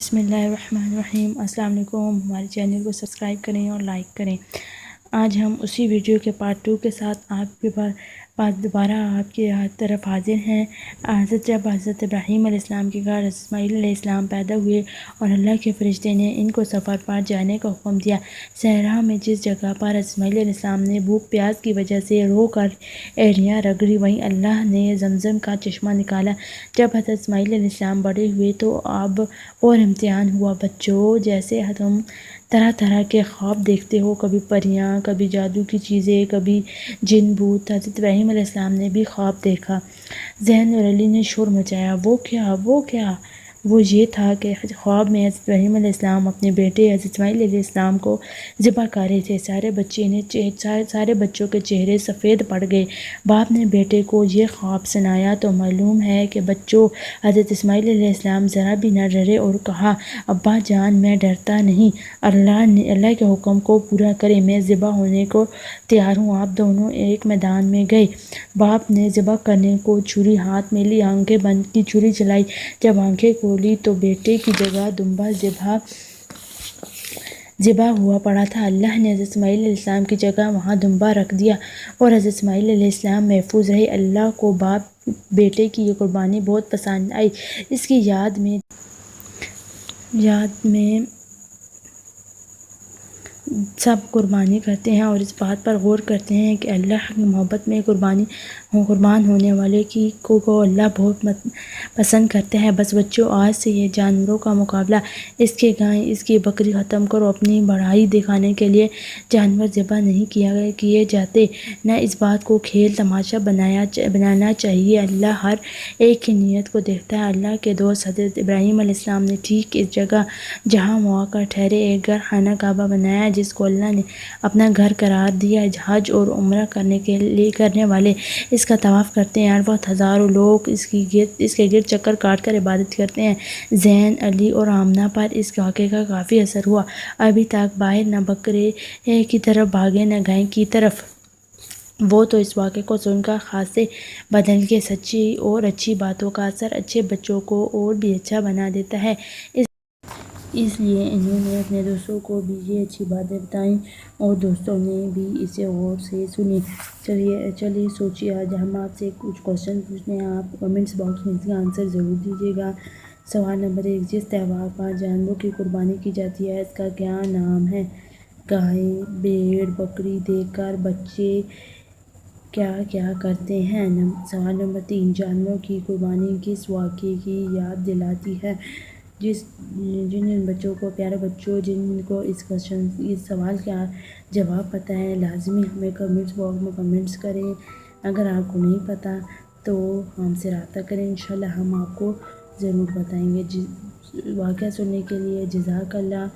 بسم اللہ الرحمن الرحیم۔ السلام علیکم۔ ہمارے چینل کو سبسکرائب کریں اور لائک کریں۔ آج ہم اسی ویڈیو کے پارٹ 2 کے ساتھ آپ کے پاس دوبارہ آپ کی طرف حاضر ہیں۔ جب حضرت ابراہیم علیہ السلام کے گھر اسماعیل علیہ السلام پیدا ہوئے اور اللہ کے فرشتے نے ان کو سفر پر جانے کا حکم دیا، صحرا میں جس جگہ پر اسماعیل علیہ السلام نے بھوک پیاس کی وجہ سے رو کر ایڑیاں رگڑی، وہیں اللہ نے زمزم کا چشمہ نکالا۔ جب حضرت اسماعیل علیہ السلام بڑے ہوئے تو اب اور امتحان ہوا۔ بچوں، جیسے تم طرح طرح کے خواب دیکھتے ہو، کبھی پریاں، کبھی جادو کی چیزیں، کبھی جن بھوت۔ حضرت ابراہیم علیہ السلام نے بھی خواب دیکھا۔ زین اور علی نے شور مچایا، وہ کیا، وہ کیا؟ وہ یہ تھا کہ خواب میں حضرت ابراہیم علیہ السلام اپنے بیٹے حضرت اسماعیل علیہ السلام کو ذبح کر رہے تھے۔ سارے بچوں کے چہرے سفید پڑ گئے۔ باپ نے بیٹے کو یہ خواب سنایا تو معلوم ہے کہ بچوں، حضرت اسماعیل علیہ السلام ذرا بھی نہ ڈرے اور کہا، ابا جان، میں ڈرتا نہیں، اللہ کے حکم کو پورا کریں، میں ذبح ہونے کو تیار ہوں۔ آپ دونوں ایک میدان میں گئے۔ باپ نے ذبح کرنے کو چھری ہاتھ میں لی، آنکھیں بند کی، چھری چلائی۔ جب آنکھیں کھولی تو بیٹے کی جگہ دمبا ذبح ہوا پڑا تھا۔ اللہ نے حضرت اسماعیل علیہ السلام کی جگہ وہاں دمبا رکھ دیا اور حضرت اسماعیل علیہ السلام محفوظ رہے۔ اللہ کو بیٹے کی یہ قربانی بہت پسند آئی۔ اس کی یاد میں سب قربانی کرتے ہیں اور اس بات پر غور کرتے ہیں کہ اللہ کی محبت میں قربان ہونے والے کو اللہ بہت پسند کرتا ہے۔ بس بچوں، آج سے یہ جانوروں کا مقابلہ، اس کے گائے، اس کی بکری ختم کرو۔ اپنی بڑائی دکھانے کے لیے جانور ذبح نہیں کیے جاتے، نہ اس بات کو کھیل تماشا بنانا چاہیے۔ اللہ ہر ایک کی نیت کو دیکھتا ہے۔ اللہ کے دوست حضرت ابراہیم علیہ السلام نے ٹھیک اس جگہ جہاں مواقع ٹھہرے ایک گھر خانہ کعبہ بنایا، جس کو اللہ نے اپنا گھر قرار دیا۔ حج اور عمرہ کرنے والے اس کا طواف کرتے ہیں۔ ہر وقت ہزاروں لوگ اس کے گرد چکر کاٹ کر عبادت کرتے ہیں۔ زین، علی اور آمنہ پر اس واقعے کا کافی اثر ہوا۔ ابھی تک باہر نہ بکرے کی طرف بھاگے نہ گائے کی طرف۔ وہ تو اس واقعے کو سن کر خاصے بدل گئے۔ سچی اور اچھی باتوں کا اثر اچھے بچوں کو اور بھی اچھا بنا دیتا ہے۔ اس لیے انہوں نے اپنے دوستوں کو بھی یہ اچھی باتیں بتائیں اور دوستوں نے بھی اسے غور سے سنی۔ چلیے سوچیے، آج ہم آپ سے کچھ کوشچن پوچھتے ہیں، آپ کمنٹس باکس میں اس کا آنسر ضرور دیجیے گا۔ سوال نمبر 1، جس تہوار پر جانوروں کی قربانی کی جاتی ہے، اس کا کیا نام ہے؟ گائے، بھیڑ، بکری دیکھ کر بچے کیا کیا کرتے ہیں؟ سوال نمبر 3، جانوروں کی قربانی کس واقعے کی یاد دلاتی ہے؟ جن بچوں کو، پیارے بچوں، جن کو اس سوال کا جواب پتہ ہے، لازمی ہمیں کمنٹس باکس میں کمنٹس کریں۔ اگر آپ کو نہیں پتہ تو ہم سے رابطہ کریں، انشاءاللہ ہم آپ کو ضرور بتائیں گے۔ واقعہ سننے کے لیے جزاک اللہ۔